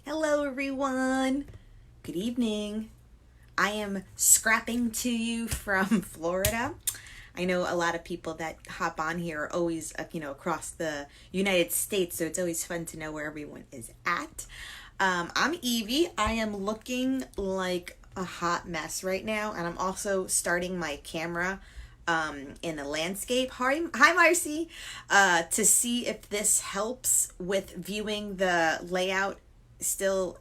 Hello everyone. Good evening. I am scrapping to you from Florida. I know a lot of people that hop on here are always, across the United States, so it's always fun to know where everyone is at. I'm Evie. I am looking like a hot mess right now, and I'm also starting my camera in the landscape. Hi Marcy. To see if this helps with viewing the layout still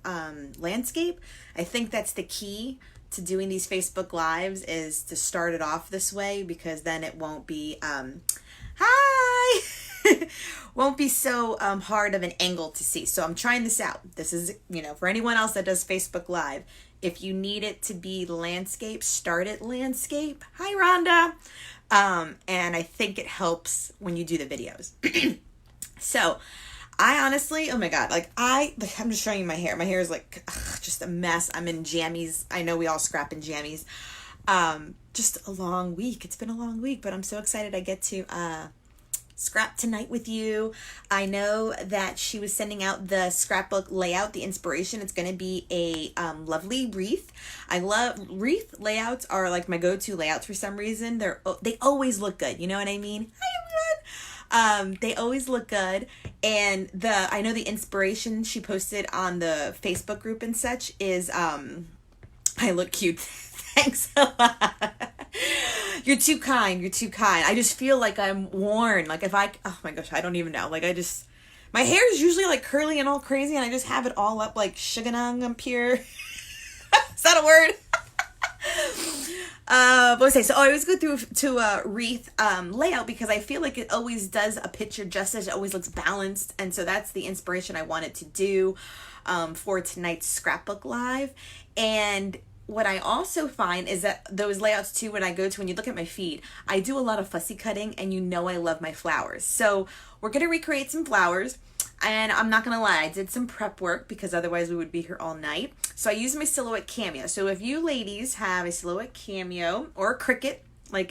landscape. I think that's the key to doing these Facebook Lives, is to start it off this way, because then it won't be hi won't be so hard of an angle to see. So I'm trying this out. This is, for anyone else that does Facebook Live, if you need it to be landscape, start it landscape. Hi Rhonda. And I think it helps when you do the videos. So I honestly, oh my God, I'm just showing you my hair. My hair is just a mess. I'm in jammies. I know we all scrap in jammies. Just a long week. It's been a long week, but I'm so excited I get to scrap tonight with you. I know that she was sending out the scrapbook layout, the inspiration. It's going to be a lovely wreath. I love wreath layouts, are like my go-to layouts for some reason. They always look good. You know what I mean? Hi everyone. They always look good. And I know the inspiration she posted on the Facebook group and such is, I look cute. Thanks a lot. You're too kind. You're too kind. I just feel like I'm worn. Oh my gosh, I don't even know. My hair is usually curly and all crazy, and I just have it all up like suganong up here. Is that a word? So I always go through to a wreath layout, because I feel like it always does a picture justice. It always looks balanced, and so that's the inspiration I wanted to do for tonight's scrapbook live. And what I also find is that those layouts too, when you look at my feed, I do a lot of fussy cutting, and I love my flowers. So we're going to recreate some flowers, and I'm not going to lie, I did some prep work, because otherwise we would be here all night. So I used my Silhouette Cameo. So if you ladies have a Silhouette Cameo or a Cricut, I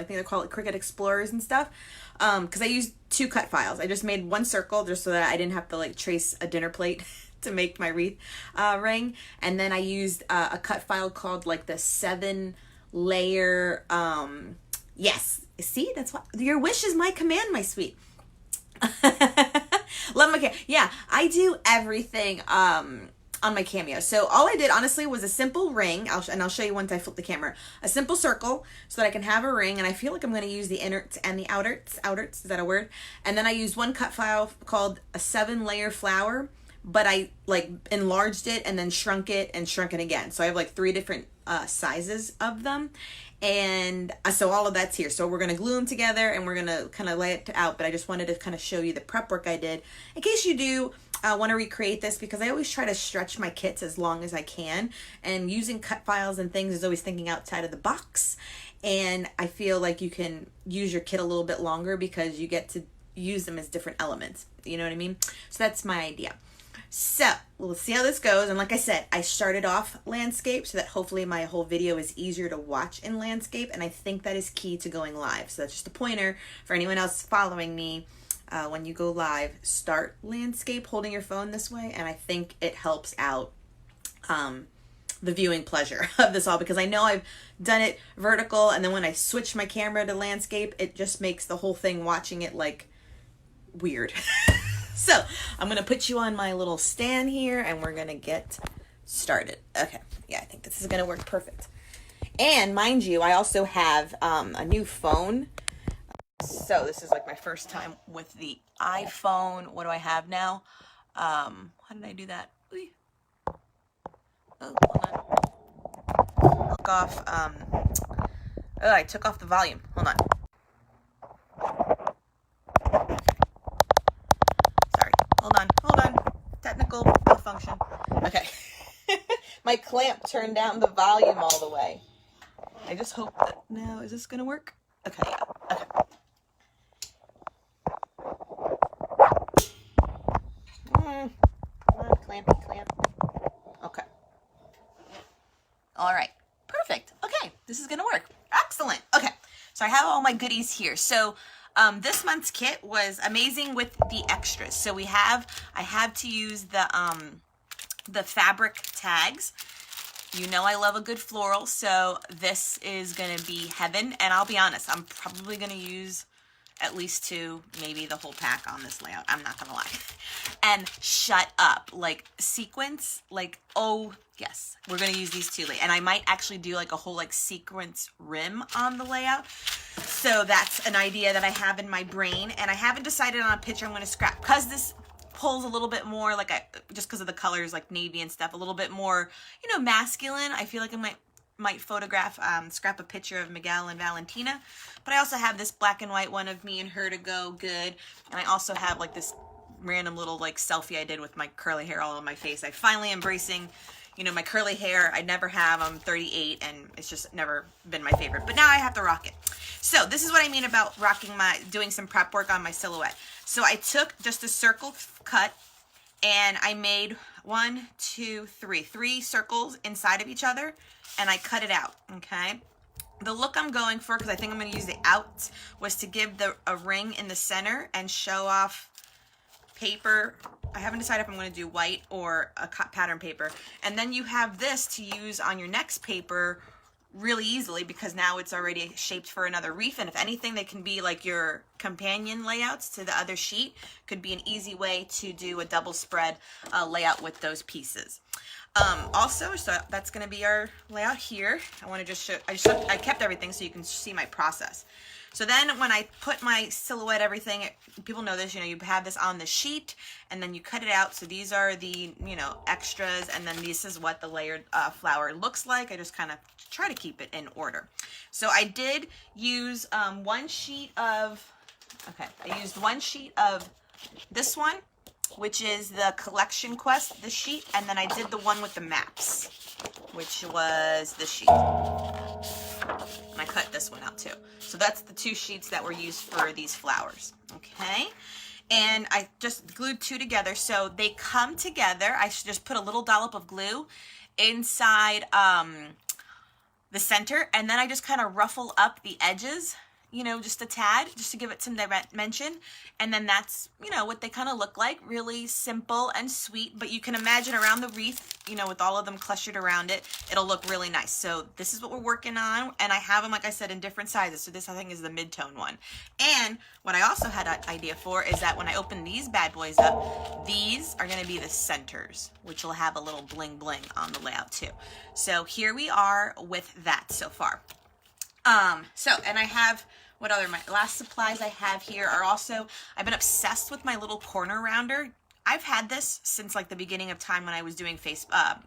think they call it Cricut Explorers and stuff, because I used 2 cut files. I just made one circle just so that I didn't have to trace a dinner plate to make my wreath ring. And then I used a cut file called the 7-layer, yes, see, that's what, your wish is my command, my sweet. Love my cameo. Yeah, I do everything on my Cameo. So all I did honestly was a simple ring, I'll show you once I flip the camera, a simple circle so that I can have a ring, and I feel like I'm going to use the innards and the outerts, is that a word? And then I used one cut file called a 7-layer flower, but I enlarged it and then shrunk it again. So I have 3 different sizes of them. And so all of that's here. So we're going to glue them together, and we're going to kind of lay it out. But I just wanted to kind of show you the prep work I did in case you do want to recreate this, because I always try to stretch my kits as long as I can. And using cut files and things is always thinking outside of the box. And I feel like you can use your kit a little bit longer because you get to use them as different elements. You know what I mean? So that's my idea. So we'll see how this goes. And like I said, I started off landscape so that hopefully my whole video is easier to watch in landscape. And I think that is key to going live. So that's just a pointer for anyone else following me. When you go live, start landscape holding your phone this way. And I think it helps out the viewing pleasure of this all, because I know I've done it vertical, and then when I switch my camera to landscape, it just makes the whole thing, watching it, weird. So I'm going to put you on my little stand here, and we're going to get started. Okay. Yeah, I think this is going to work perfect. And mind you, I also have a new phone. So this is my first time with the iPhone. What do I have now? How did I do that? Oh, hold on. Look off. I took off the volume. Hold on. Hold on. Technical malfunction. Okay. My clamp turned down the volume all the way. I just hope that, now, is this going to work? Okay, yeah. Okay. Come on, clampy clamp. Okay. All right. Perfect. Okay. This is going to work. Excellent. Okay. So I have all my goodies here. So this month's kit was amazing with the extras. So I had to use the the fabric tags. You know I love a good floral, so this is going to be heaven. And I'll be honest, I'm probably going to use at least 2, maybe the whole pack on this layout. I'm not going to lie. And shut up. Like sequins, like, oh yes, we're going to use these 2 later. And I might actually do like a whole like sequence rim on the layout. So that's an idea that I have in my brain. And I haven't decided on a picture I'm going to scrap because this pulls a little bit more like just because of the colors, like navy and stuff, a little bit more, you know, masculine. I feel like I might photograph, scrap a picture of Miguel and Valentina. But I also have this black and white one of me and her to go good. And I also have like this random little like selfie I did with my curly hair all on my face. I finally embracing, you know, my curly hair. I never have. I'm 38 and it's just never been my favorite. But now I have to rock it. So this is what I mean about doing some prep work on my silhouette. So I took just a circle cut and I made 3 circles inside of each other and I cut it out, okay? The look I'm going for, because I think I'm going to use the out, was to give a ring in the center and show off paper. I haven't decided if I'm going to do white or a pattern paper. And then you have this to use on your next paper really easily because now it's already shaped for another wreath, and if anything they can be like your companion layouts to the other sheet. Could be an easy way to do a double spread layout with those pieces. Also, so that's going to be our layout here. I want to just show, I kept everything so you can see my process. So then when I put my silhouette, everything, people know this, you know, you have this on the sheet and then you cut it out. So these are the, you know, extras, and then this is what the layered flower looks like. I just kind of try to keep it in order. So I did use one sheet of this one, which is the Collection Quest, the sheet, and then I did the one with the maps, which was this sheet. And I cut this one out too. So that's the 2 sheets that were used for these flowers, okay? And I just glued 2 together so they come together. I should just put a little dollop of glue inside the center, and then I just kind of ruffle up the edges, you know, just a tad, just to give it some dimension. And then that's, you know, what they kind of look like. Really simple and sweet, but you can imagine around the wreath, you know, with all of them clustered around it, it'll look really nice. So this is what we're working on, and I have them, like I said, in different sizes. So this, I think, is the mid-tone one. And what I also had an idea for is that when I open these bad boys up, these are going to be the centers, which will have a little bling bling on the layout too. So here we are with that so far. And I have, what other, my last supplies I have here are also, I've been obsessed with my little corner rounder. I've had this since like the beginning of time when I was doing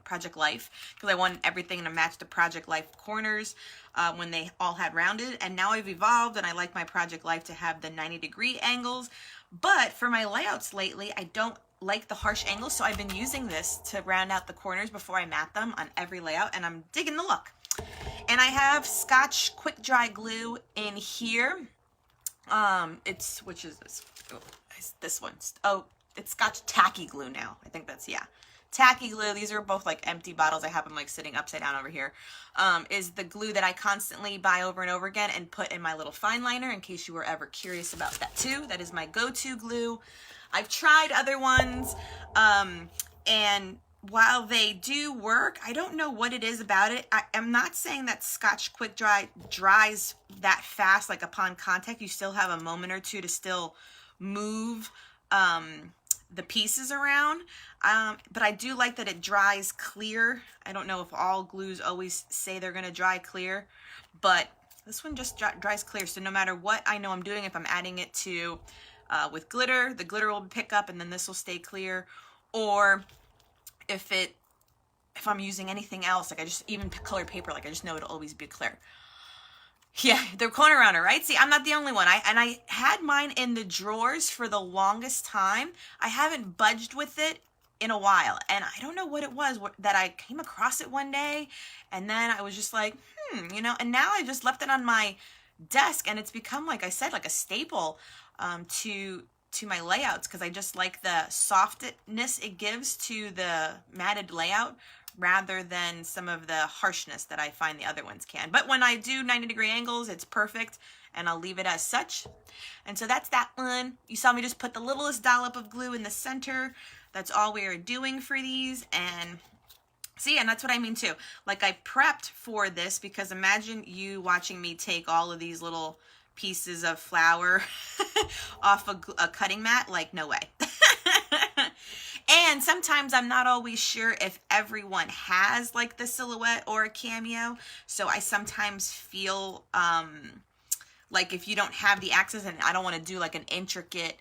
Project Life, because I wanted everything to match the Project Life corners when they all had rounded. And now I've evolved and I like my Project Life to have the 90-degree angles. But for my layouts lately, I don't like the harsh angles, so I've been using this to round out the corners before I mat them on every layout, and I'm digging the look. And I have Scotch quick dry glue in here. Which is this? Oh, this one. Oh, it's Scotch tacky glue now. I think that's, yeah. Tacky glue. These are both like empty bottles. I have them like sitting upside down over here. Is the glue that I constantly buy over and over again and put in my little fine liner, in case you were ever curious about that too. That is my go-to glue. I've tried other ones, and while they do work, I don't know what it is about it. I'm not saying that Scotch Quick Dry dries that fast, like upon contact. You still have a moment or two to still move the pieces around. But I do like that it dries clear. I don't know if all glues always say they're going to dry clear, but this one just dries clear. So no matter what I know I'm doing, if I'm adding it to with glitter, the glitter will pick up and then this will stay clear. Or if I'm using anything else, like I just, even colored paper, like I just know it'll always be clear. Yeah, the corner rounder, right? See, I'm not the only one. I had mine in the drawers for the longest time. I haven't budged with it in a while, and I don't know what it was that I came across it one day, and then I was just like, you know, and now I just left it on my desk, and it's become, like I said, like a staple to my layouts, because I just like the softness it gives to the matted layout rather than some of the harshness that I find the other ones can. But when I do 90-degree angles, it's perfect, and I'll leave it as such. And so that's that one. You saw me just put the littlest dollop of glue in the center. That's all we are doing for these. And see, and that's what I mean too. Like, I prepped for this because imagine you watching me take all of these little pieces of flour off a cutting mat. Like, no way. And sometimes I'm not always sure if everyone has like the silhouette or a cameo. So I sometimes feel like if you don't have the access, and I don't want to do like an intricate,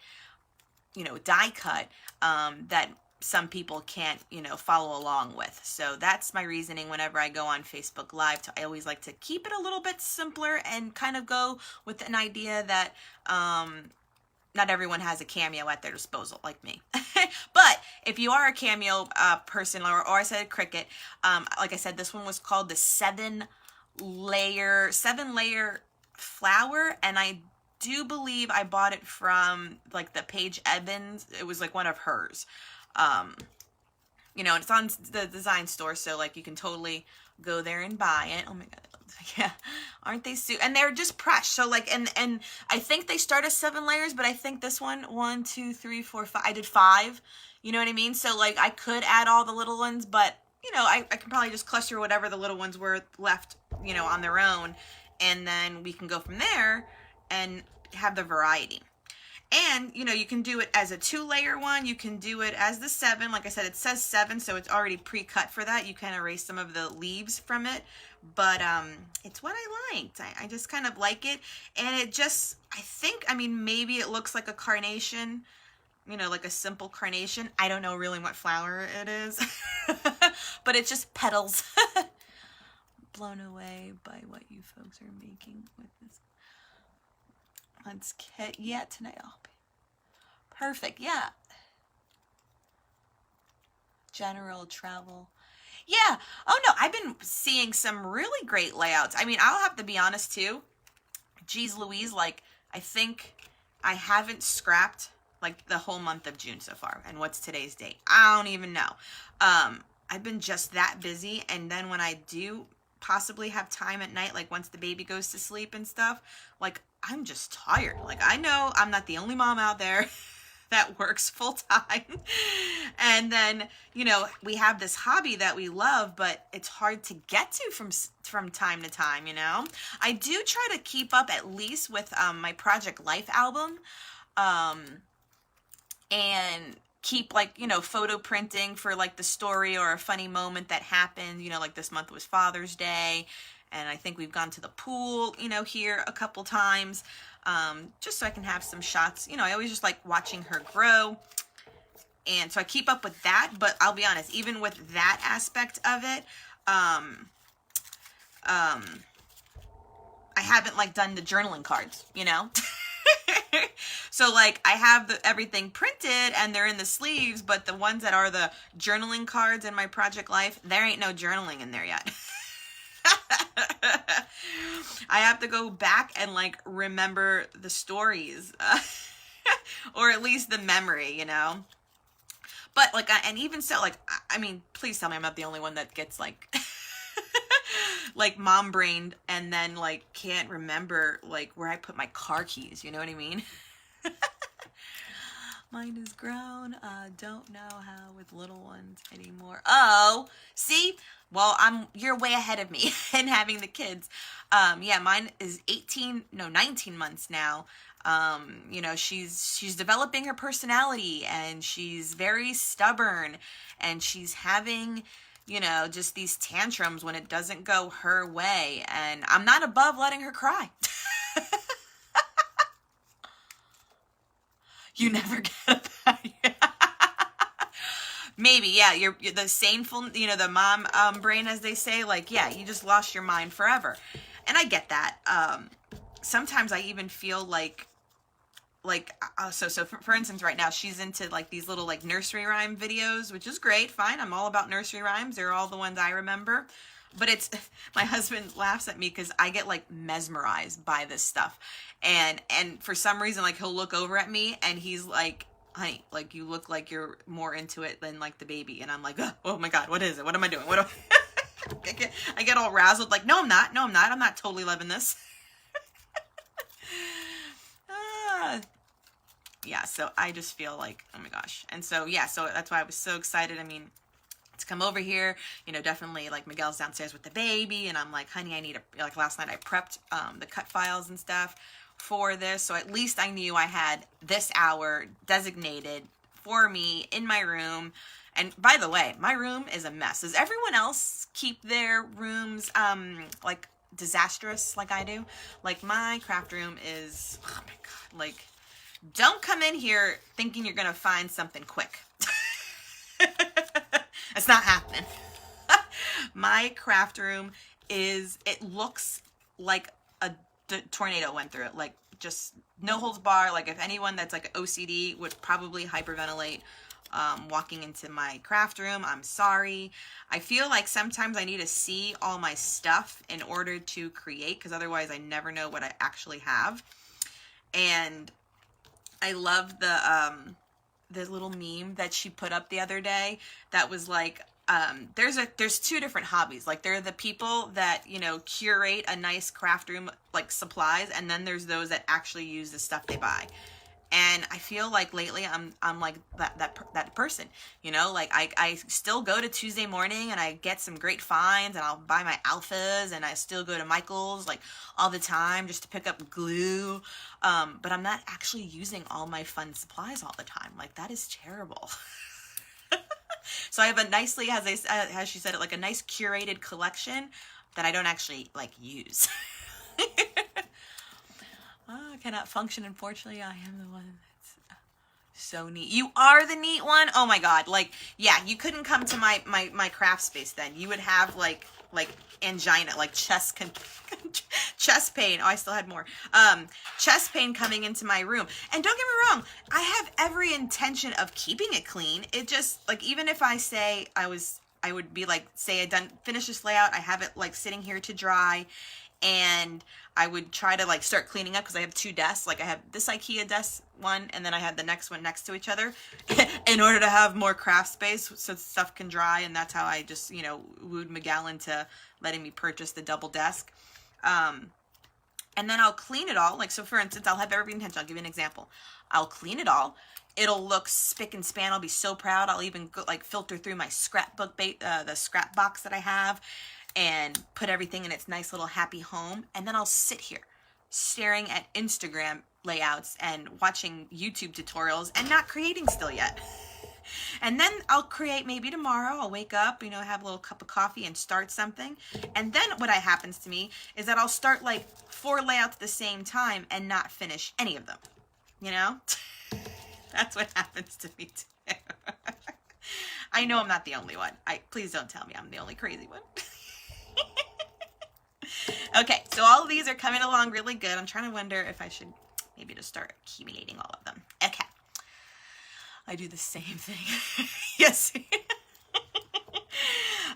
you know, die cut, that some people can't, you know, follow along with. So that's my reasoning whenever I go on Facebook Live. I always like to keep it a little bit simpler and kind of go with an idea that not everyone has a cameo at their disposal like me. But if you are a cameo person, or I said Cricut, like I said, this one was called the 7-layer flower, and I do believe I bought it from like the Paige Evans. It was like one of hers. You know, it's on the design store, so like you can totally go there and buy it. Oh my god, yeah, aren't they and they're just pressed. So like, and I think they start as 7 layers, but I think this one, 1, 2, 3, 4, 5, I did 5. You know what I mean? So like, I could add all the little ones, but you know, I can probably just cluster whatever the little ones were left, you know, on their own, and then we can go from there and have the variety. And, you know, you can do it as a 2-layer one. You can do it as the 7. Like I said, it says 7, so it's already pre-cut for that. You can erase some of the leaves from it. But it's what I liked. I just kind of like it. And it just, I mean, maybe it looks like a carnation, you know, like a simple carnation. I don't know really what flower it is. But it's just petals. Blown away by what you folks are making with this. Let's get, yeah, tonight. Oh, perfect, yeah. General travel. Yeah. Oh, no, I've been seeing some really great layouts. I mean, I'll have to be honest, too. Geez Louise, like, I think I haven't scrapped, like, the whole month of June so far. And what's today's date? I don't even know. I've been just that busy, and then when I do possibly have time at night, like once the baby goes to sleep and stuff, like I'm just tired. Like I know I'm not the only mom out there that works full time. And then, you know, we have this hobby that we love, but it's hard to get to from time to time, you know. I do try to keep up at least with my Project Life album, and keep like, you know, photo printing for like the story or a funny moment that happened. You know, like this month was Father's Day, and I think we've gone to the pool, you know, here a couple times, just so I can have some shots. You know, I always just like watching her grow, and so I keep up with that. But I'll be honest, even with that aspect of it, I haven't like done the journaling cards, you know. So like I have everything printed and they're in the sleeves, but the ones that are the journaling cards in my Project Life, there ain't no journaling in there yet. I have to go back and like remember the stories, or at least the memory, you know. But like, and even so, like, I mean, please tell me I'm not the only one that gets like like mom brained and then like can't remember like where I put my car keys, you know what I mean? Mine is grown. Don't know how with little ones anymore. Oh, see? Well, you're way ahead of me in having the kids. Yeah, mine is 19 months now. You know, she's developing her personality, and she's very stubborn, and she's having, you know, just these tantrums when it doesn't go her way, and I'm not above letting her cry. You never get that. Maybe, yeah, you're the saneful, you know, the mom brain, as they say, like, yeah, you just lost your mind forever. And I get that. Sometimes I even feel like so for instance, right now she's into like these little like nursery rhyme videos, which is great, fine. I'm all about nursery rhymes. They're all the ones I remember. But it's, my husband laughs at me because I get like mesmerized by this stuff. And for some reason, like he'll look over at me and he's like, honey, like you look like you're more into it than like the baby. And I'm like, oh my God, what is it? What am I doing? I get all razzled, like, no, I'm not. I'm not totally loving this. Yeah, so I just feel like, oh my gosh. And so, yeah, so that's why I was so excited. I mean, to come over here, you know, definitely like Miguel's downstairs with the baby, and I'm like, honey, I need a, like last night I prepped the cut files and stuff for this, so at least I knew I had this hour designated for me in my room. And by the way, my room is a mess. Does everyone else keep their rooms like disastrous like I do? Like my craft room is, oh my god, like don't come in here thinking you're gonna find something quick. It's not happening. My craft room is, it looks like a tornado went through it. Like just no holds bar. Like if anyone that's like OCD would probably hyperventilate walking into my craft room. I'm sorry. I feel like sometimes I need to see all my stuff in order to create, because otherwise I never know what I actually have. And I love the little meme that she put up the other day that was like, there's two different hobbies. Like there are the people that, you know, curate a nice craft room like supplies, and then there's those that actually use the stuff they buy. And I feel like lately I'm like that person, you know, like I still go to Tuesday morning and I get some great finds, and I'll buy my alphas, and I still go to Michael's like all the time just to pick up glue. But I'm not actually using all my fun supplies all the time. Like that is terrible. So I have a nicely, as she said it, like a nice curated collection that I don't actually like use. Oh, I cannot function. Unfortunately, I am the one that's so neat. You are the neat one. Oh my god! Like, yeah, you couldn't come to my craft space then. You would have like angina, like chest pain. Oh, I still had more. Chest pain coming into my room. And don't get me wrong, I have every intention of keeping it clean. It just like, even if I say I would be like, say I finish this layout, I have it like sitting here to dry, and I would try to like start cleaning up because I have two desks. Like I have this IKEA desk one, and then I have the next one next to each other in order to have more craft space so stuff can dry. And that's how I just, you know, wooed Miguel into letting me purchase the double desk. And then I'll clean it all. Like, so for instance, I'll have every intention. I'll give you an example. I'll clean it all. It'll look spick and span. I'll be so proud. I'll even go, like filter through my scrapbook, the scrap box that I have, and put everything in its nice little happy home. And then I'll sit here staring at Instagram layouts and watching YouTube tutorials and not creating still yet. And then I'll create maybe tomorrow. I'll wake up, you know, have a little cup of coffee and start something. And then what happens to me is that I'll start like 4 layouts at the same time and not finish any of them, you know? That's what happens to me too. I know I'm not the only one. Please don't tell me I'm the only crazy one. Okay, so all of these are coming along really good. I'm trying to wonder if I should maybe just start accumulating all of them. Okay. I do the same thing. Yes.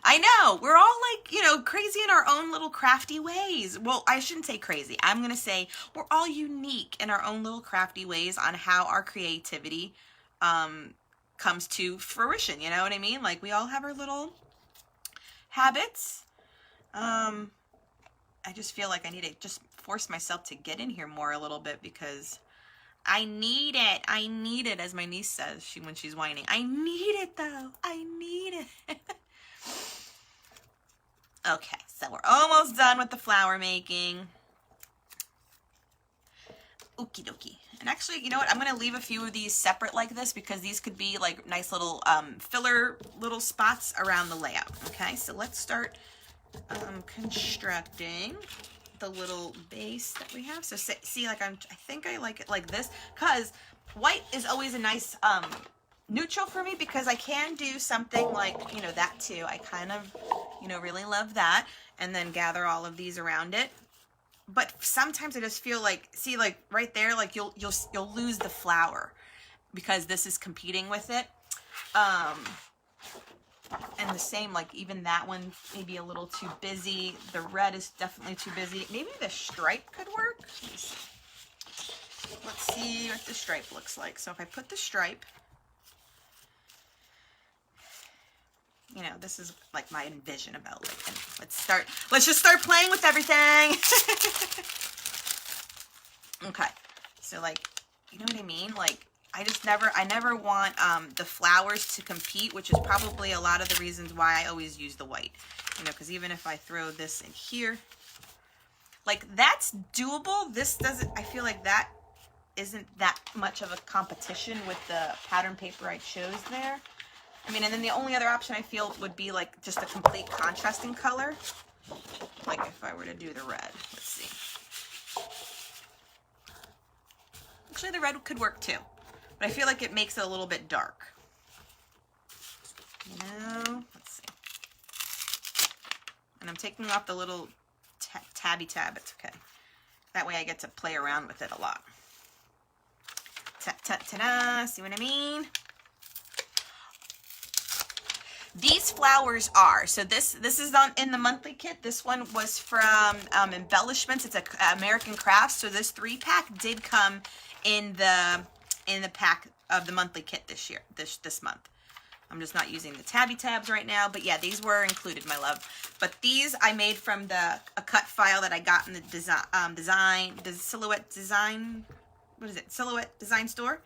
I know. We're all like, you know, crazy in our own little crafty ways. Well, I shouldn't say crazy. I'm going to say we're all unique in our own little crafty ways on how our creativity comes to fruition. You know what I mean? Like we all have our little habits. I just feel like I need to just force myself to get in here more a little bit because I need it. I need it, as my niece says when she's whining. I need it, though. I need it. Okay, so we're almost done with the flower making. Okie dokie. And actually, you know what? I'm going to leave a few of these separate like this because these could be like nice little filler little spots around the layout. Okay, so let's start constructing the little base that we have. So see, like I think I like it like this because white is always a nice neutral for me because I can do something like, you know, that too. I kind of, you know, really love that, and then gather all of these around it. But sometimes I just feel like, see, like right there, like you'll lose the flower because this is competing with it. And the same, like even that one maybe a little too busy. The red is definitely too busy. Maybe the stripe could work. Let's see what the stripe looks like. So if I put the stripe, you know, this is like my envision about like, and let's just start playing with everything. Okay, so like You know what I mean? Like, I never want the flowers to compete, which is probably a lot of the reasons why I always use the white. You know, because even if I throw this in here, like, that's doable. This doesn't, I feel like that isn't that much of a competition with the pattern paper I chose there. I mean, and then the only other option I feel would be like just a complete contrasting color. Like if I were to do the red, let's see. Actually, the red could work too, but I feel like it makes it a little bit dark. You know, let's see. And I'm taking off the little tabby tab. It's okay. That way I get to play around with it a lot. Ta-ta-ta-da, see what I mean? These flowers are, so this is in the monthly kit. This one was from Embellishments. It's a American Crafts. So this 3-pack did come in the pack of the monthly kit this year, this month. I'm just not using the tabby tabs right now, but yeah, these were included, my love. But these I made from a cut file that I got in the Silhouette Design. What is it? Silhouette Design Store.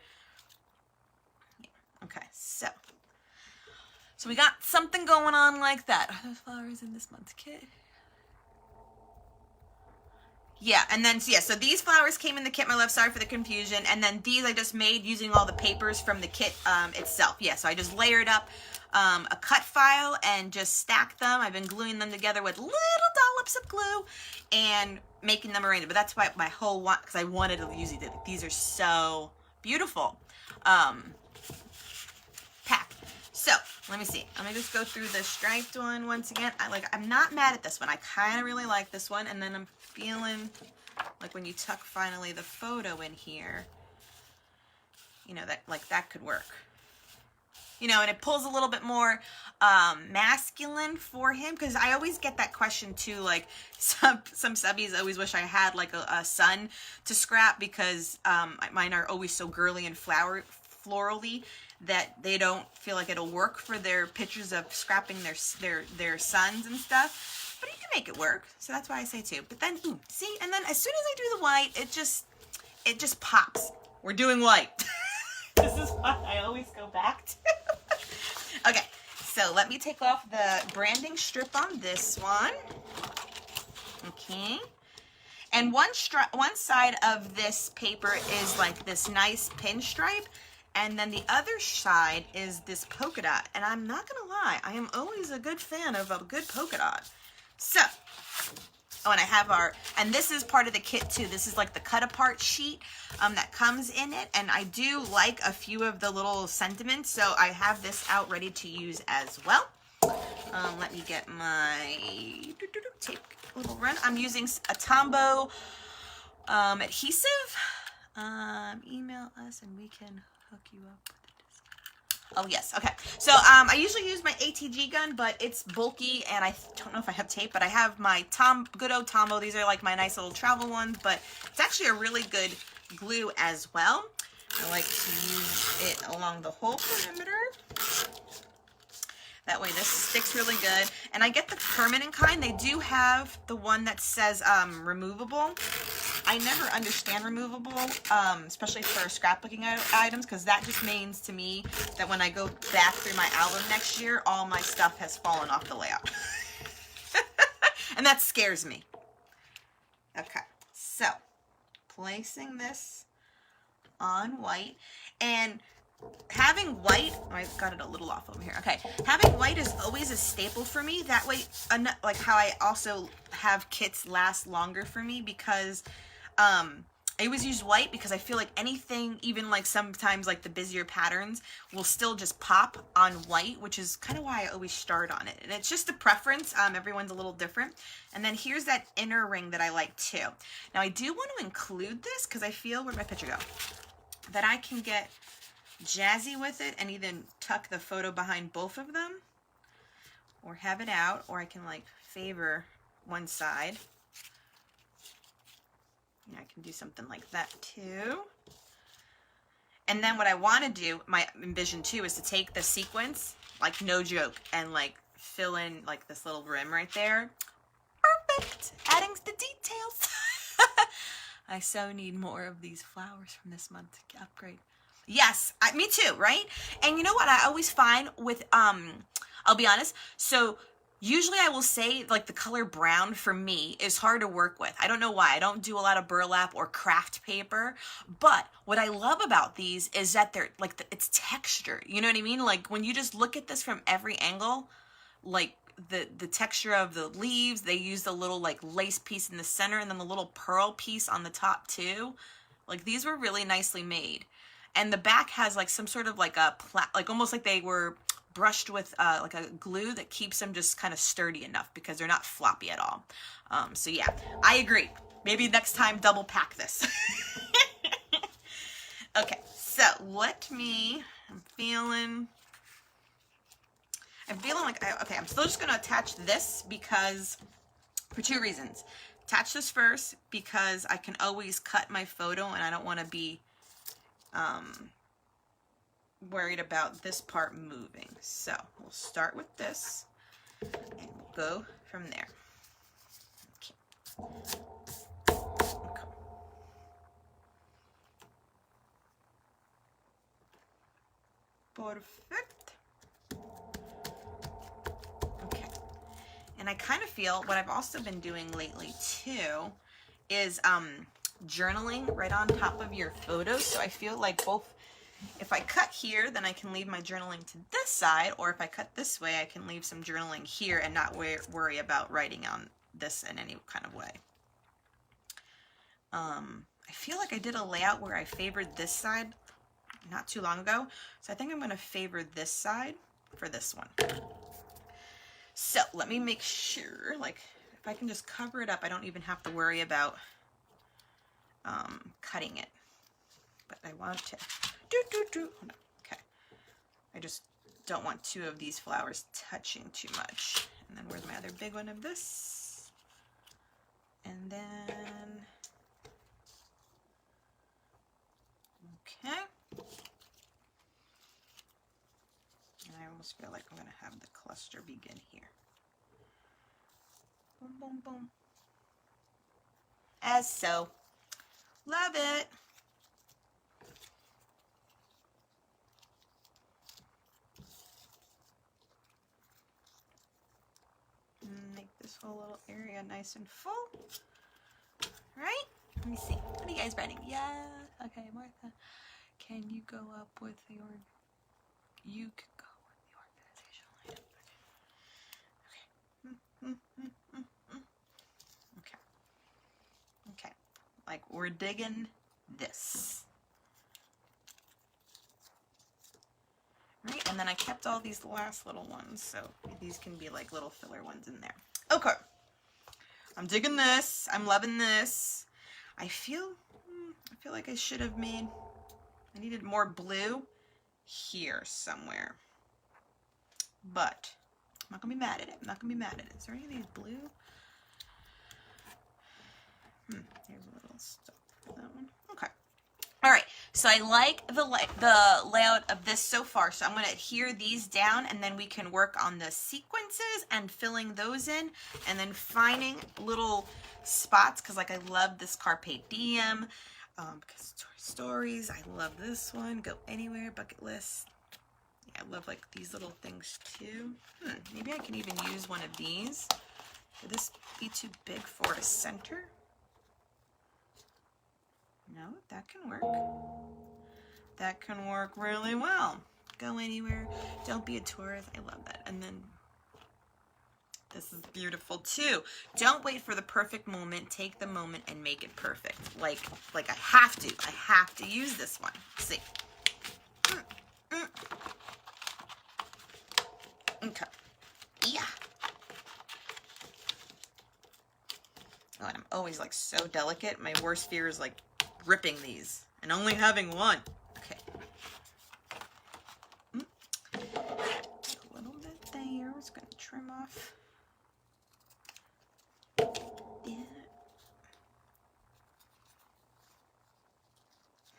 Yeah. Okay, so we got something going on like that. Are those flowers in this month's kit? Yeah, and then, yeah, so these flowers came in the kit, my love. Sorry for the confusion. And then these I just made using all the papers from the kit itself. Yeah, so I just layered up a cut file and just stacked them. I've been gluing them together with little dollops of glue and making them arrange. But that's why my whole one, because I wanted to use it. These are so beautiful. Pack. So let me see. I'm gonna just go through the striped one once again. I'm not mad at this one. I kind of really like this one, and then I'm feeling like when you tuck finally the photo in here, you know, that could work. You know, and it pulls a little bit more masculine for him, because I always get that question too. Like some subbies always wish I had like a son to scrap, because mine are always so girly and florally that they don't feel like it'll work for their pictures of scrapping their sons and stuff. But you can make it work, so that's why I say too. But then, ooh, see, and then as soon as I do the white, it just pops. We're doing white. This is what I always go back to. Okay, so let me take off the branding strip on this one. Okay. And one side of this paper is like this nice pinstripe, and then the other side is this polka dot. And I'm not gonna lie, I am always a good fan of a good polka dot. So, oh, and I have and this is part of the kit too. This is like the cut apart sheet that comes in it. And I do like a few of the little sentiments, so I have this out ready to use as well. Let me get my tape little run. I'm using a Tombow adhesive. Email us and we can hook you up with a discount. Oh yes, okay. So I usually use my ATG gun, but it's bulky and I don't know if I have tape, but I have my good old Tombow. These are like my nice little travel ones, but it's actually a really good glue as well. I like to use it along the whole perimeter. That way this sticks really good. And I get the permanent kind. They do have the one that says removable. I never understand removable, especially for scrapbooking items, because that just means to me that when I go back through my album next year, all my stuff has fallen off the layout. And that scares me. Okay, so placing this on white, and having white, oh, I got it a little off over here. Okay, having white is always a staple for me. That way, like how I also have kits last longer for me, because I always use white because I feel like anything, even like sometimes like the busier patterns, will still just pop on white, which is kind of why I always start on it. And it's just a preference. Everyone's a little different. And then here's that inner ring that I like too. Now I do want to include this because I feel, where'd my picture go? That I can get jazzy with it and either tuck the photo behind both of them or have it out, or I can like favor one side. I can do something like that too. And then what I want to do, my envision too, is to take the sequence, like no joke, and like fill in like this little rim right there. Perfect. Adding the details. I so need more of these flowers from this month to upgrade. Yes, me too, right? And you know what I always find with, I'll be honest, so usually I will say like the color brown for me is hard to work with. I don't know why. I don't do a lot of burlap or craft paper, but what I love about these is that they're like, it's texture, you know what I mean? Like when you just look at this from every angle, like the texture of the leaves, they use the little like lace piece in the center and then the little pearl piece on the top too. Like these were really nicely made. And the back has like some sort of like a, like almost like they were brushed with like a glue that keeps them just kind of sturdy enough because they're not floppy at all. So yeah, I agree. Maybe next time double pack this. Okay, so I'm feeling like, okay, I'm still just going to attach this because, for two reasons. Attach this first because I can always cut my photo and I don't want to be worried about this part moving. So we'll start with this and we'll go from there. Okay. Perfect. Okay. And I kind of feel what I've also been doing lately too is journaling right on top of your photos. So I feel like both, if I cut here, then I can leave my journaling to this side, or if I cut this way, I can leave some journaling here and not worry about writing on this in any kind of way. I feel like I did a layout where I favored this side not too long ago, so I think I'm going to favor this side for this one. So let me make sure, like, if I can just cover it up, I don't even have to worry about cutting it. But I want to okay. I just don't want two of these flowers touching too much. And then where's my other big one of this? And then, okay. And I almost feel like I'm going to have the cluster begin here. Boom, boom, boom. As so. Love it. Make this whole little area nice and full. Right? Let me see. What are you guys writing? Yeah. Okay, Martha. Can you go up with your... You can go with the organizational item. Okay. Okay. Like, we're digging this. Right? And then I kept all these last little ones, so these can be like little filler ones in there. Okay. I'm digging this. I'm loving this. I feel like I should have I needed more blue here somewhere. But I'm not going to be mad at it. I'm not going to be mad at it. Is there any of these blue? Here's a little stuff for that one. Okay. All right. So I like the layout of this so far. So I'm going to adhere these down and then we can work on the sequences and filling those in and then finding little spots because like I love this Carpe Diem because stories. I love this one. Go anywhere, bucket list. Yeah, I love like these little things too. Maybe I can even use one of these. Would this be too big for a center? No, that can work. That can work really well. Go anywhere. Don't be a tourist. I love that. And then this is beautiful too. Don't wait for the perfect moment. Take the moment and make it perfect. Like I have to use this one. See. Okay. Yeah. Oh, and I'm always like so delicate. My worst fear is like ripping these and only having one. Okay. A little bit there. It's going to trim off. Yeah.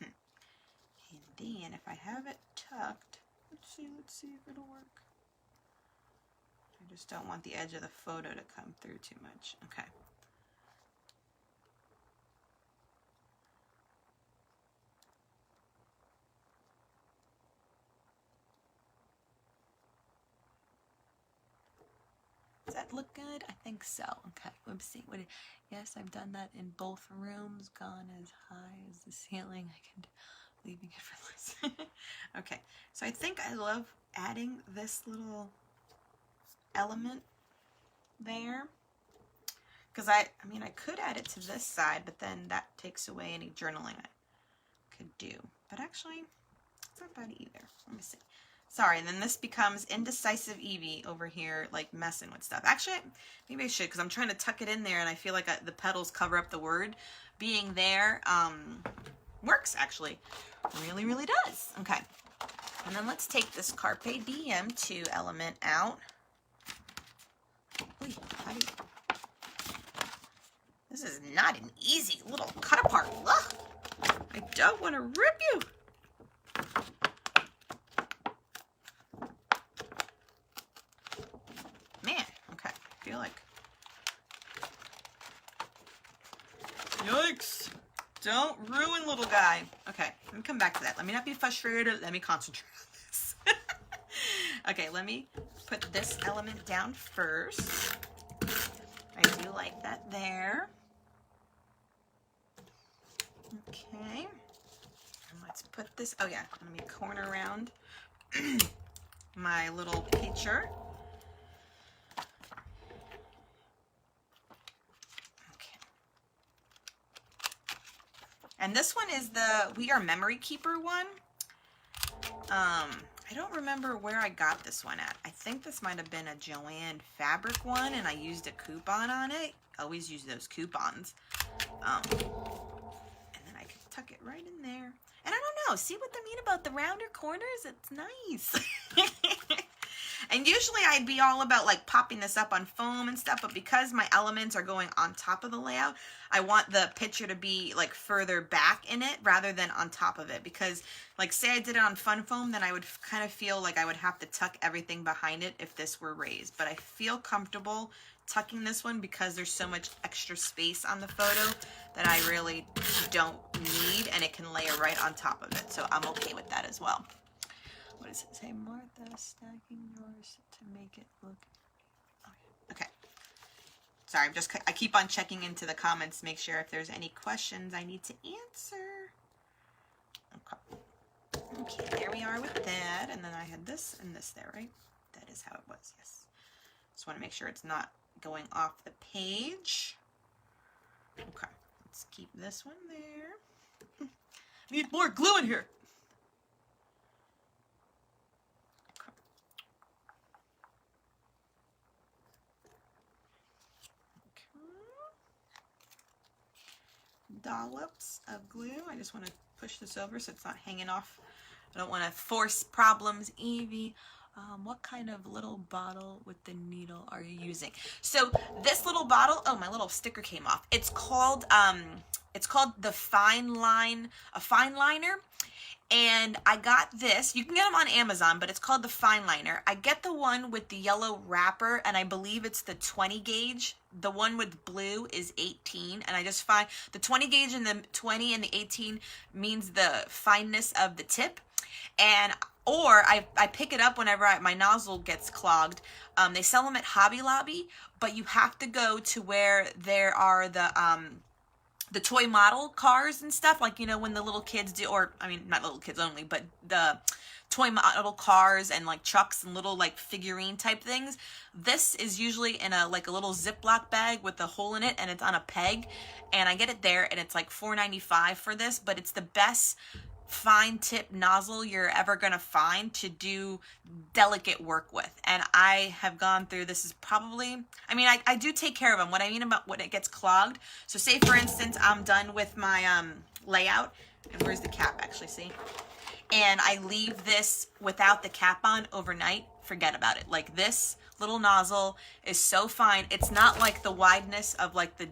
And then if I have it tucked, let's see if it'll work. I just don't want the edge of the photo to come through too much. Okay. that look good? I think so. Okay, let's see. Yes, I've done that in both rooms. Gone as high as the ceiling. I can leaving it for less. Okay, so I think I love adding this little element there. Because I mean, I could add it to this side, but then that takes away any journaling I could do. But actually, it's not bad either. Let me see. Sorry, and then this becomes indecisive Evi over here, like messing with stuff. Actually, maybe I should, because I'm trying to tuck it in there, and I feel like the petals cover up the word. Being there works, actually. Really, really does. Okay. And then let's take this Carpe Diem 2 element out. Wait, how do you... This is not an easy little cut apart. Ugh. I don't want to rip you. Man, okay. I feel like... Yikes. Don't ruin little guy. Okay, let me come back to that. Let me not be frustrated. Let me concentrate on this. Okay, let me put this element down first. I do like that there. Okay. And let's put this, oh yeah, let me corner around my little picture. Okay. And this one is the We Are Memory Keeper one. I don't remember where I got this one at. I think this might have been a Joann fabric one, and I used a coupon on it. Always use those coupons. And then I can tuck it right in there. And I don't know, see what I mean about the rounder corners? It's nice. And usually I'd be all about like popping this up on foam and stuff, but because my elements are going on top of the layout, I want the picture to be like further back in it rather than on top of it, because like say I did it on fun foam, then I would kind of feel like I would have to tuck everything behind it if this were raised. But I feel comfortable tucking this one because there's so much extra space on the photo that I really don't need, and it can layer right on top of it. So I'm okay with that as well. What does it say? Martha, stacking yours to make it look... Okay. Sorry, I keep on checking into the comments to make sure if there's any questions I need to answer. Okay. Okay, there we are with that. And then I had this and this there, right? That is how it was, yes. Just want to make sure it's not going off the page. Okay, let's keep this one there. Need more glue in here. Dollops of glue. I just want to push this over so it's not hanging off. I don't want to force problems. Evi, what kind of little bottle with the needle are you using? So this little bottle, oh, my little sticker came off. It's called the Fine Line, a fine liner. And I got this, you can get them on Amazon, but it's called the Fine Liner. I get the one with the yellow wrapper, and I believe it's the 20 gauge. The one with blue is 18, and I just find the 20 gauge and the 20 and the 18 means the fineness of the tip. And or I pick it up whenever my nozzle gets clogged. They sell them at Hobby Lobby, but you have to go to where there are the toy model cars and stuff, like, you know, when the little kids do, or, I mean, not little kids only, but the toy model cars and, like, trucks and little, like, figurine type things. This is usually in a little Ziploc bag with a hole in it, and it's on a peg, and I get it there, and it's, like, $4.95 for this, but it's the best fine tip nozzle you're ever gonna find to do delicate work with. And I have gone through, this is probably, I mean, I do take care of them. What I mean about when it gets clogged, so say for instance I'm done with my layout, and where's the cap actually, see, and I leave this without the cap on overnight, forget about it. Like, this little nozzle is so fine. It's not like the wideness of like the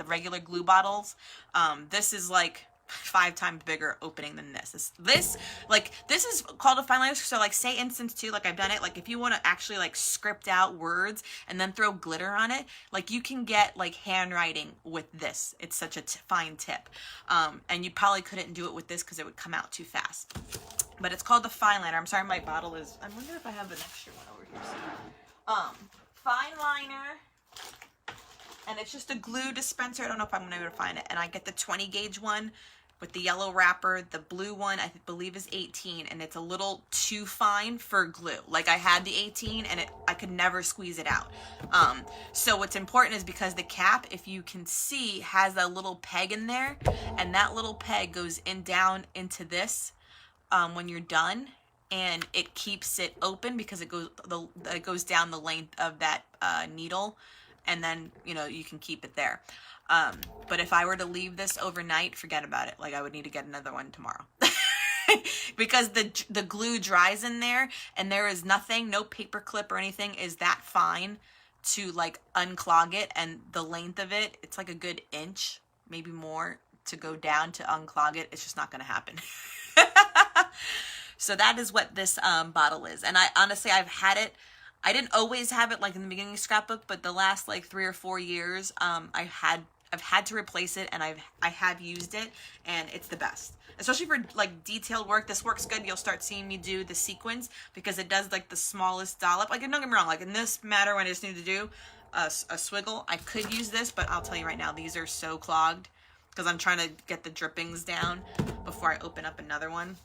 regular glue bottles. This is like 5 times bigger opening than this. This is called a fine liner. So like, say instance too, like I've done it, like if you want to actually like script out words and then throw glitter on it, like you can get like handwriting with this. It's such a fine tip. And you probably couldn't do it with this because it would come out too fast. But it's called the fine liner. I'm sorry, my bottle is, I wonder if I have an extra one over here. fine liner, and it's just a glue dispenser. I don't know if I'm going to be able to find it. And I get the 20 gauge one with the yellow wrapper. The blue one I believe is 18, and it's a little too fine for glue. Like, I had the 18 and I could never squeeze it out. So what's important is because the cap, if you can see, has a little peg in there, and that little peg goes in down into this when you're done, and it keeps it open because it goes down the length of that needle, and then, you know, you can keep it there. But if I were to leave this overnight, forget about it. Like, I would need to get another one tomorrow. Because the glue dries in there, and there is nothing, no paper clip or anything is that fine to like unclog it. And the length of it, it's like a good inch, maybe more, to go down to unclog it. It's just not going to happen. So that is what this bottle is. And I honestly, I've had it. I didn't always have it like in the beginning of Scrapbook, but the last like 3 or 4 years, I've had to replace it, and I have used it, and it's the best. Especially for like detailed work. This works good. You'll start seeing me do the sequins because it does like the smallest dollop. Like, don't get me wrong, like in this matter when I just need to do a swiggle, I could use this, but I'll tell you right now, these are so clogged because I'm trying to get the drippings down before I open up another one,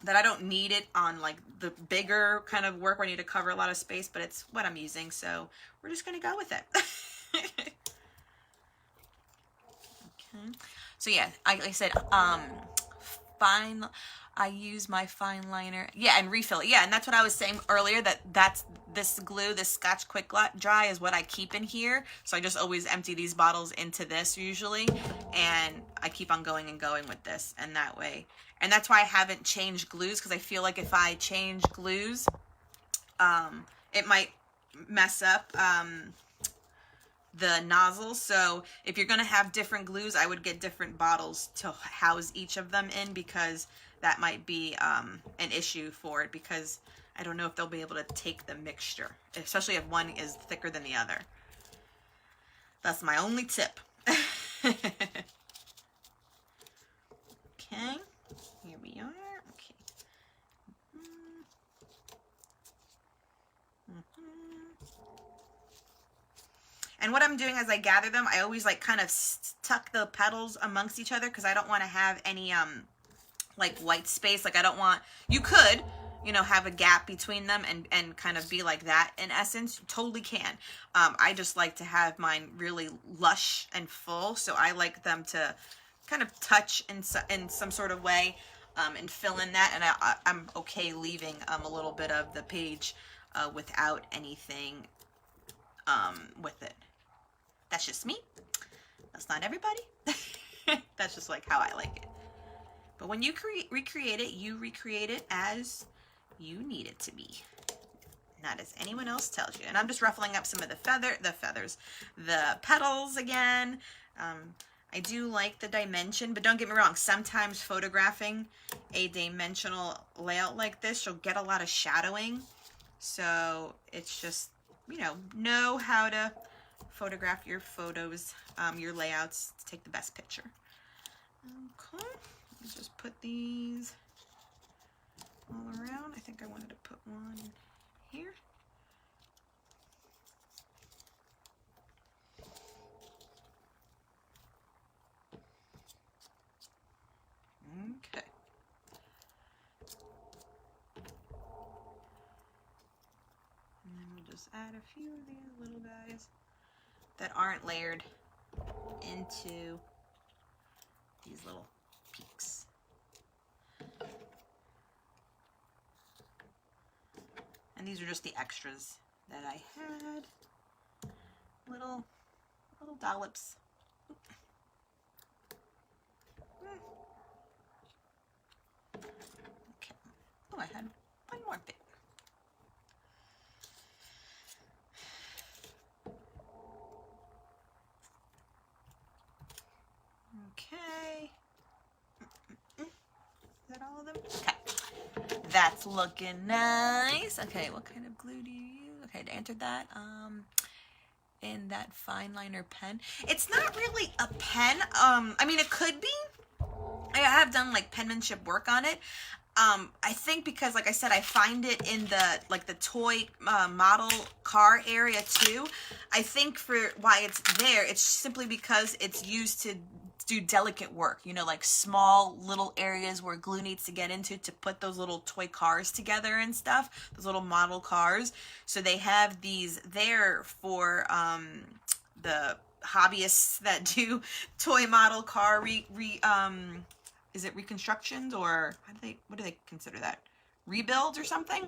that I don't need it on like the bigger kind of work where I need to cover a lot of space, but it's what I'm using, so we're just gonna go with it. Okay. So yeah, like I said, I use my fine liner. Yeah, and refill it. Yeah, and that's what I was saying earlier, that's this glue, this Scotch Quick Dry is what I keep in here. So I just always empty these bottles into this usually, and I keep on going and going with this, and that way. And that's why I haven't changed glues, because I feel like if I change glues, it might mess up the nozzles. So if you're going to have different glues, I would get different bottles to house each of them in, because that might be an issue for it, because I don't know if they'll be able to take the mixture, especially if one is thicker than the other. That's my only tip. Okay, here we are. Okay. And what I'm doing as I gather them, I always like kind of tuck the petals amongst each other, because I don't want to have any like white space. Like, I don't want, you could, you know, have a gap between them and kind of be like that in essence. You totally can. I just like to have mine really lush and full, so I like them to kind of touch in some sort of way and fill in that. And I'm okay leaving a little bit of the page without anything with it. That's just me. That's not everybody. That's just like how I like it. But when you recreate it as you need it to be, not as anyone else tells you. And I'm just ruffling up some of the petals again. I do like the dimension, but don't get me wrong, sometimes photographing a dimensional layout like this, you'll get a lot of shadowing. So it's just, you know how to photograph your photos, your layouts to take the best picture. Okay, let's just put these all around. I think I wanted to put one here. Okay. And then we'll just add a few of these little guys that aren't layered into these little peaks. And these are just the extras that I had. Little dollops. Okay. Oh, I had one more bit. Okay. Is that all of them? Okay. That's looking nice. Okay, what kind of glue do you use? Okay, I entered that. In that fine liner pen. It's not really a pen. I mean, it could be. I have done like penmanship work on it. I think because, like I said, I find it in the, like, the toy model car area too. I think for why it's there, it's simply because it's used to do delicate work, you know, like small little areas where glue needs to get into to put those little toy cars together and stuff, those little model cars. So they have these there for the hobbyists that do toy model car is it reconstructions, or what do they consider that? Rebuilds or something?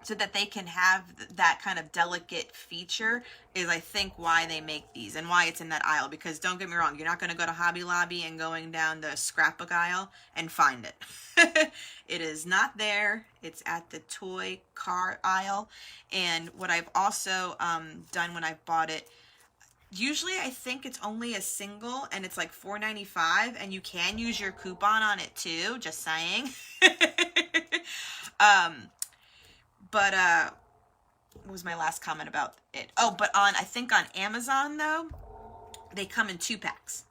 So that they can have that kind of delicate feature is, I think, why they make these and why it's in that aisle. Because don't get me wrong, you're not going to go to Hobby Lobby and going down the scrapbook aisle and find it. It is not there. It's at the toy car aisle. And what I've also done when I've bought it, usually I think it's only a single and it's like $4.95, and you can use your coupon on it too, just saying. But what was my last comment about it? Oh, but I think on Amazon though, they come in 2-packs.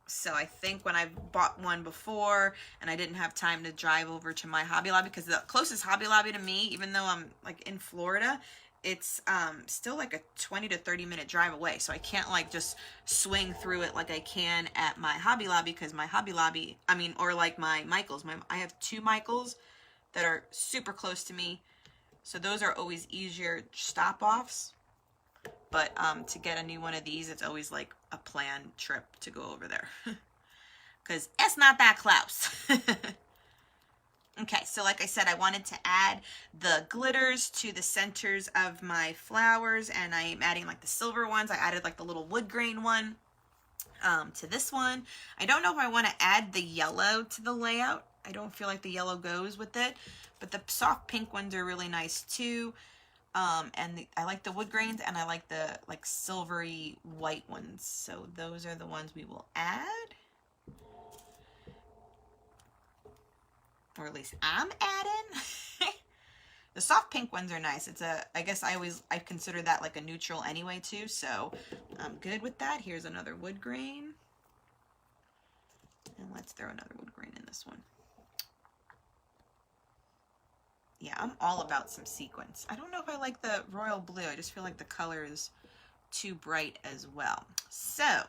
So I think when I bought one before and I didn't have time to drive over to my Hobby Lobby, because the closest Hobby Lobby to me, even though I'm like in Florida, it's still like a 20 to 30 minute drive away. So I can't like just swing through it like I can at my Hobby Lobby, because my Hobby Lobby, or like my Michaels, I have 2 Michaels that are super close to me. So those are always easier stop-offs. But to get a new one of these, it's always like a planned trip to go over there. Because it's not that close. Okay, so like I said, I wanted to add the glitters to the centers of my flowers, and I'm adding like the silver ones. I added like the little wood grain one to this one. I don't know if I want to add the yellow to the layout. I don't feel like the yellow goes with it, but the soft pink ones are really nice too. I like the wood grains, and I like the like silvery white ones. So those are the ones we will add. Or at least I'm adding. The soft pink ones are nice. I guess I consider that like a neutral anyway too, so I'm good with that. Here's another wood grain. And let's throw another wood grain in this one. Yeah, I'm all about some sequins. I don't know if I like the royal blue. I just feel like the color is too bright as well. So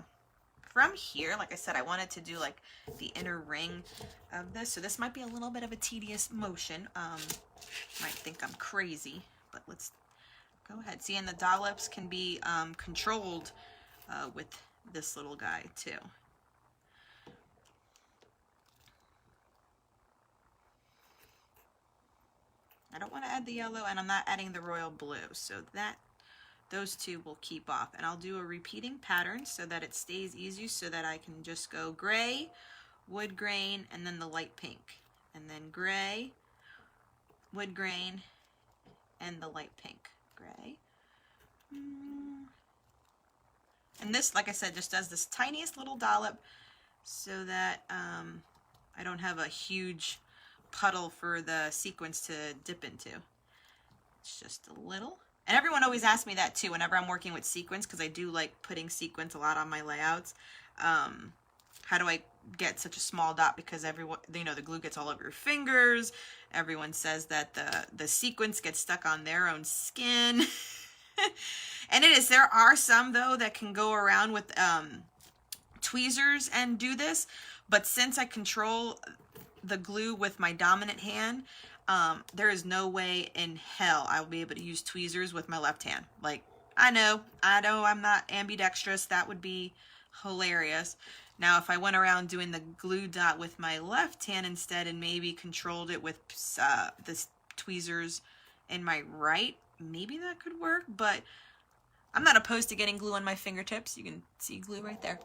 from here, like I said, I wanted to do like the inner ring of this. So this might be a little bit of a tedious motion. Might think I'm crazy, but let's go ahead. See, and the dollops can be controlled with this little guy too. I don't want to add the yellow, and I'm not adding the royal blue, so those two will keep off. And I'll do a repeating pattern so that it stays easy, so that I can just go gray, wood grain, and then the light pink, and then gray, wood grain, and the light pink. Gray. And this, like I said, just does this tiniest little dollop so that I don't have a huge puddle for the sequins to dip into. It's just a little. And everyone always asks me that too whenever I'm working with sequins, because I do like putting sequins a lot on my layouts. How do I get such a small dot? Because everyone, you know, the glue gets all over your fingers. Everyone says that the sequins get stuck on their own skin. And it is. There are some though that can go around with tweezers and do this, but since I control the glue with my dominant hand, there is no way in hell I will be able to use tweezers with my left hand. Like, I know I'm not ambidextrous. That would be hilarious. Now, if I went around doing the glue dot with my left hand instead and maybe controlled it with the tweezers in my right, maybe that could work, but I'm not opposed to getting glue on my fingertips. You can see glue right there.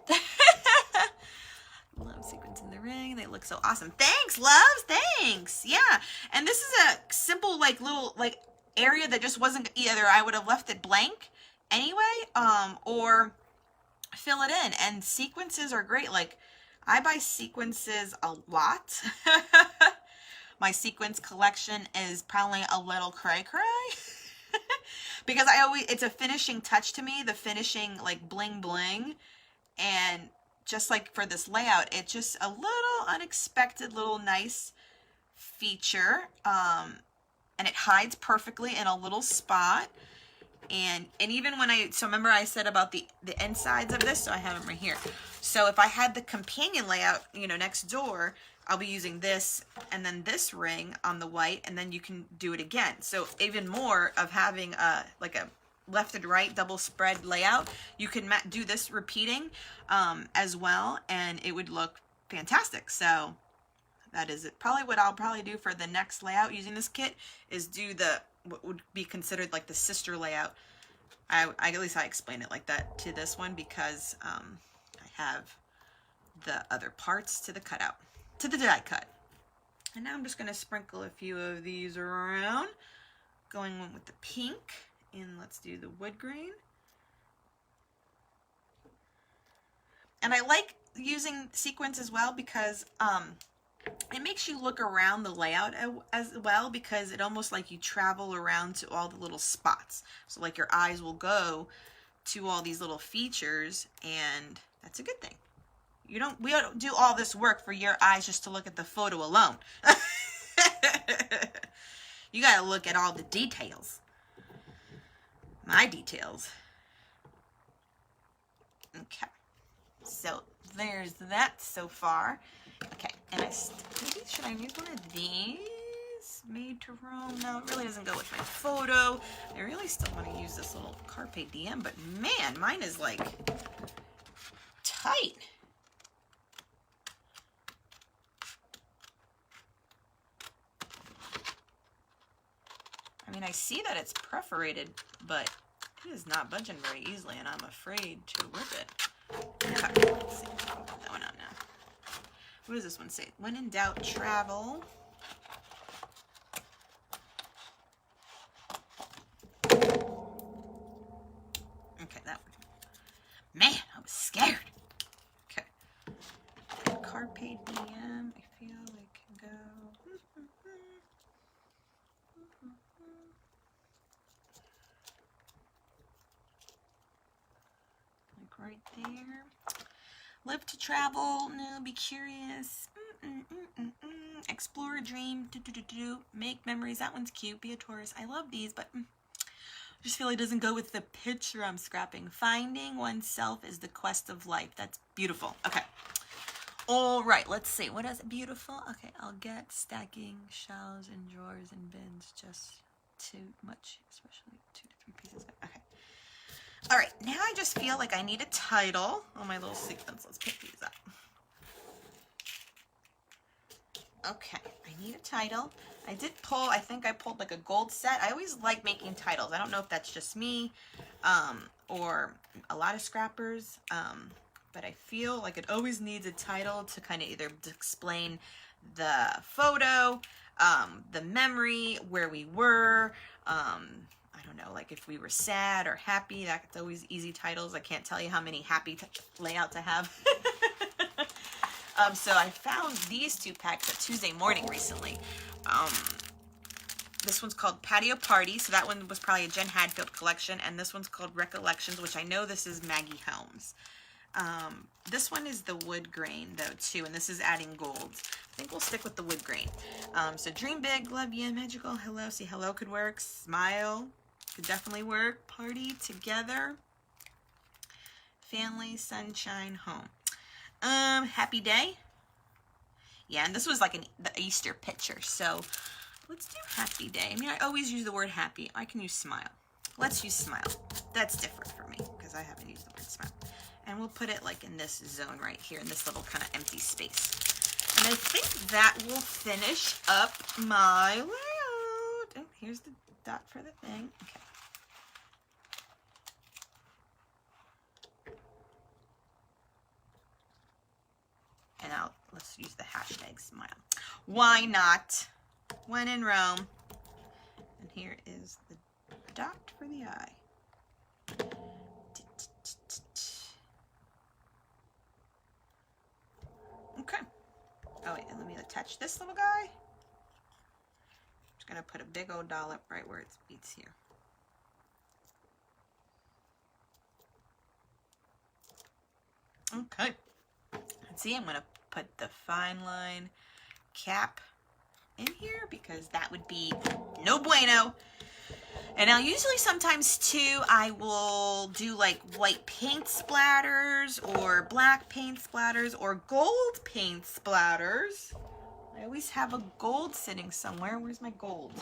Love sequins in the ring. They look so awesome. Thanks, loves. Thanks. Yeah. And this is a simple, like, little, like, area that just wasn't, either I would have left it blank anyway, or fill it in. And sequences are great. Like, I buy sequences a lot. My sequence collection is probably a little cray-cray. Because it's a finishing touch to me, the finishing, like, bling-bling. And just like for this layout, it's just a little unexpected, little nice feature, and it hides perfectly in a little spot. And even when so remember I said about the insides of this, so I have them right here. So if I had the companion layout, you know, next door, I'll be using this and then this ring on the white, and then you can do it again. So even more of having like a left and right double spread layout, you can do this repeating as well, and it would look fantastic. So that is it. Probably what I'll probably do for the next layout using this kit is do what would be considered like the sister layout. At least I explain it like that to this one because I have the other parts to the cutout, to the die cut. And now I'm just going to sprinkle a few of these around, going on with the pink, and let's do the wood grain. And I like using sequins as well because it makes you look around the layout as well, because it almost like you travel around to all the little spots. So like your eyes will go to all these little features, and that's a good thing. We don't do all this work for your eyes just to look at the photo alone. You gotta look at all the details. My details. Okay. So there's that so far. Okay, and maybe should I use one of these? Made to roam? No, it really doesn't go with my photo. I really still want to use this little Carpe Diem, but man, mine is like tight. I mean, I see that it's perforated, but it is not budging very easily, and I'm afraid to rip it. Okay, let's see. I'll put that one out now. What does this one say? When in doubt, travel. Okay, that one. Man, I was scared. Okay. Carpe Diem. I feel it can go. Like right there. Live to travel. No, be curious. Explore, dream. Make memories. That one's cute. Be a tourist. I love these, but I just feel it doesn't go with the picture I'm scrapping. Finding oneself is the quest of life. That's beautiful. Okay. All right. Let's see. What is beautiful? Okay. I'll get stacking shelves and drawers and bins. Just too much, especially 2 to 3 pieces. Okay. All right, now I just feel like I need a title on my little sequins. Let's pick these up. Okay, I need a title. I think I pulled like a gold set. I always like making titles. I don't know if that's just me or a lot of scrappers, but I feel like it always needs a title to kind of either explain the photo, the memory, where we were, I don't know, like if we were sad or happy. That's always easy titles. I can't tell you how many happy layouts I have. So I found these 2 packs at Tuesday Morning recently. This one's called Patio Party, so that one was probably a Jen Hadfield collection, and this one's called Recollections, which I know this is Maggie Helms. This one is the wood grain though too, and this is adding golds. I think we'll stick with the wood grain. So dream big, love you, magical, hello. See, hello could work. Smile could definitely work. Party together. Family, sunshine, home. Happy day. Yeah, and this was like the Easter picture. So let's do happy day. I mean, I always use the word happy. I can use smile. Let's use smile. That's different for me because I haven't used the word smile. And we'll put it like in this zone right here, in this little kind of empty space. And I think that will finish up my layout. Oh, here's the dot for the thing. Okay. And let's use the hashtag smile. Why not? When in Rome. And here is the dot for the eye. Okay. Oh wait, and let me attach this little guy. I'm just gonna put a big old dollop right where it meets here. Okay. Let's see, I'm gonna put the fine line cap in here because that would be no bueno. And now usually sometimes too, I will do like white paint splatters or black paint splatters or gold paint splatters. I always have a gold sitting somewhere. Where's my gold?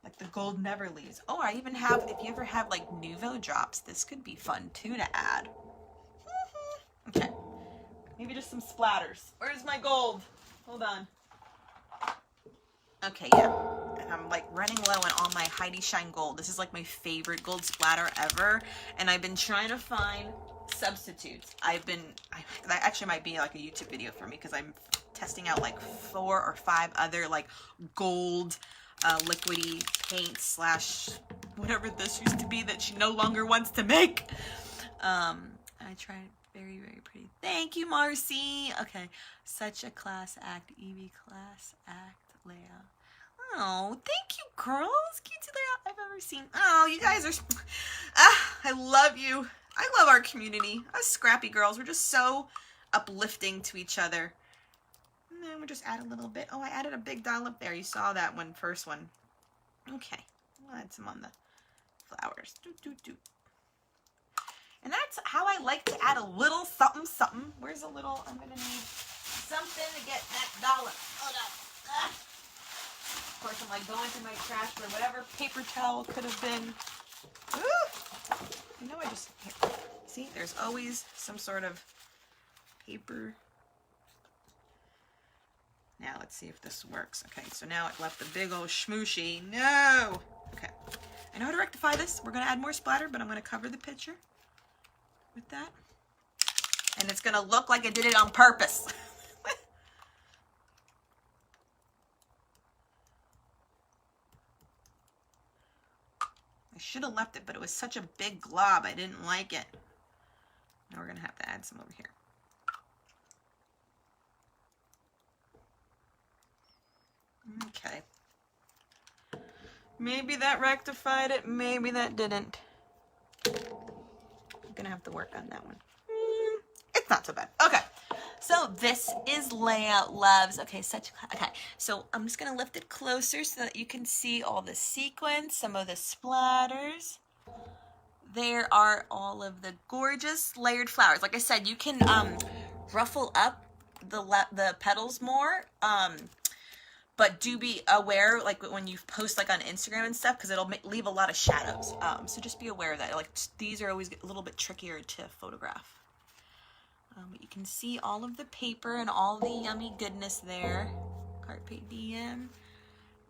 Like the gold never leaves. Oh, I even have, if you ever have like Nouveau drops, this could be fun too to add. Okay, maybe just some splatters. Where's my gold? Hold on. Okay, yeah. And I'm like running low on all my Heidi Shine gold. This is like my favorite gold splatter ever. And I've been trying to find substitutes. That actually might be like a YouTube video for me because I'm testing out like 4 or 5 other like gold liquidy paint slash whatever this used to be that she no longer wants to make. I tried. Very, very pretty. Thank you, Marcy. Okay. Such a class act. Evi class act layout. Oh, thank you, girls. Cutest layout I've ever seen. Oh, you guys are... I love you. I love our community. Us scrappy girls. We're just so uplifting to each other. And then we'll just add a little bit. Oh, I added a big dollop there. You saw that one, first one. Okay. We'll add some on the flowers. And that's how I like to add a little something, something. Where's a little? I'm going to need something to get that dollop. Hold on. Of course, I'm like going through my trash for whatever paper towel could have been. Ooh. You know, here. See, there's always some sort of paper. Now, let's see if this works. Okay, so now it left a big old schmooshy. No! Okay. I know how to rectify this. We're going to add more splatter, but I'm going to cover the picture with that. And it's going to look like I did it on purpose. I should have left it, but it was such a big glob. I didn't like it. Now we're going to have to add some over here. Okay. Maybe that rectified it. Maybe that didn't. I'm going to have to work on that one. It's not so bad. Okay. So this is layout, loves. Okay, okay. So I'm just going to lift it closer so that you can see all the sequins, some of the splatters. There are all of the gorgeous layered flowers. Like I said, you can ruffle up the petals more. But do be aware, like when you post like on Instagram and stuff, because it'll leave a lot of shadows. So just be aware of that. Like these are always a little bit trickier to photograph. You can see all of the paper and all the yummy goodness there. Carpe diem.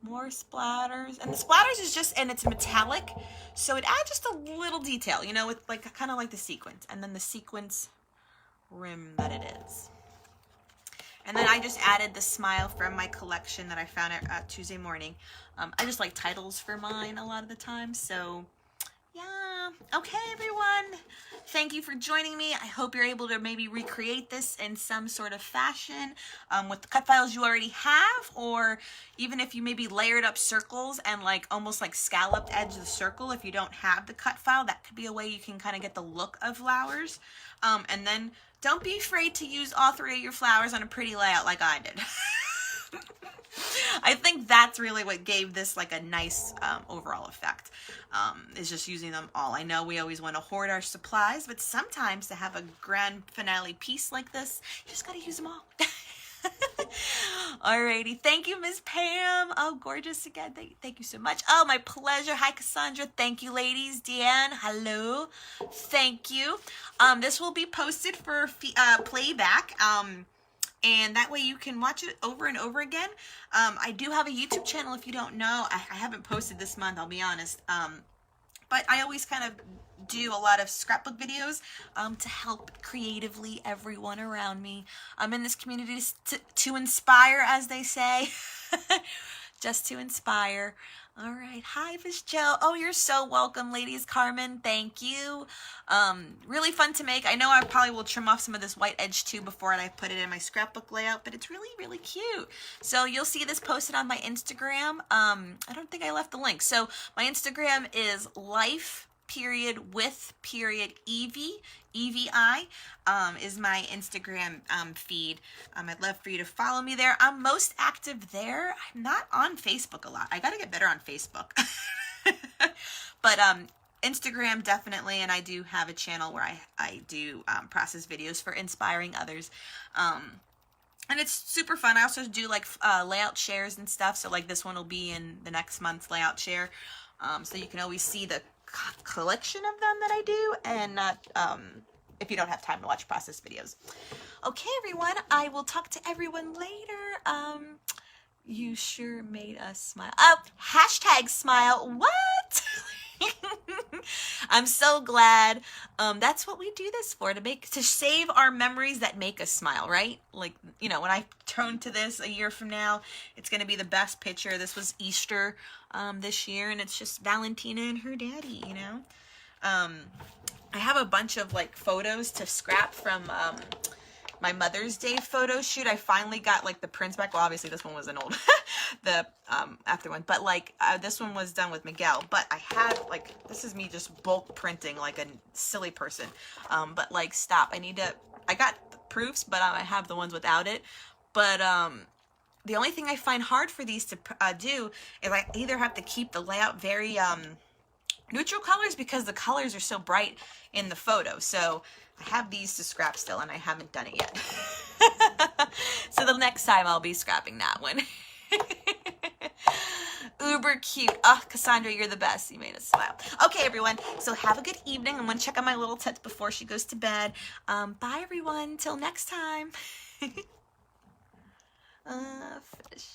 More splatters. And the splatters is just, and it's metallic, so it adds just a little detail, you know, with like kind of like the sequins. And then the sequence rim that it is. And then I just added the smile from my collection that I found at Tuesday morning. I just like titles for mine a lot of the time. So, yeah. Okay, everyone. Thank you for joining me. I hope you're able to maybe recreate this in some sort of fashion with the cut files you already have. Or even if you maybe layered up circles and like almost like scalloped edge of the circle. If you don't have the cut file, that could be a way you can kind of get the look of flowers. And then don't be afraid to use all 3 of your flowers on a pretty layout like I did. I think that's really what gave this like a nice overall effect, is just using them all. I know we always want to hoard our supplies, but sometimes to have a grand finale piece like this, you just got to use them all. Alrighty, thank you, Miss Pam. Oh, gorgeous again. Thank you so much. Oh, my pleasure. Hi, Cassandra. Thank you, ladies. Deanne, hello. Thank you. This will be posted for playback. And that way you can watch it over and over again. I do have a YouTube channel if you don't know. I haven't posted this month, I'll be honest. But I always kind of do a lot of scrapbook videos to help creatively everyone around me. I'm in this community to inspire, as they say. Just to inspire. All right. Hi, Miss Joe. Oh, you're so welcome, ladies. Carmen, thank you. Really fun to make. I know I probably will trim off some of this white edge too before I put it in my scrapbook layout, but it's really, really cute. So you'll see this posted on my Instagram. I don't think I left the link. So my Instagram is life_with_Evi, Evi is my Instagram feed. I'd love for you to follow me there. I'm most active there. I'm not on Facebook a lot. I gotta get better on Facebook. But Instagram definitely, and I do have a channel where I do process videos for inspiring others. And it's super fun. I also do like layout shares and stuff. So like this one will be in the next month's layout share. So you can always see the collection of them that I do, and not if you don't have time to watch process videos. Okay, everyone, I will talk to everyone later. You sure made us smile. Oh, hashtag smile. What? I'm so glad. That's what we do this for, to save our memories that make us smile, right? Like, you know, when I turn to this a year from now, it's going to be the best picture. This was Easter this year, and it's just Valentina and her daddy, you know? I have a bunch of like photos to scrap from my Mother's Day photo shoot. I finally got like the prints back. Well, obviously this one was an old, the after one, but like this one was done with Miguel. But I had like, this is me just bulk printing like a silly person. But like, stop. I got the proofs, but I have the ones without it. But the only thing I find hard for these to do is I either have to keep the layout very neutral colors because the colors are so bright in the photo. So I have these to scrap still, and I haven't done it yet. So the next time I'll be scrapping that one. Uber cute. Oh, Cassandra, you're the best. You made us smile. Okay, everyone. So have a good evening. I'm going to check on my little tits before she goes to bed. Bye, everyone. Till next time. Finish.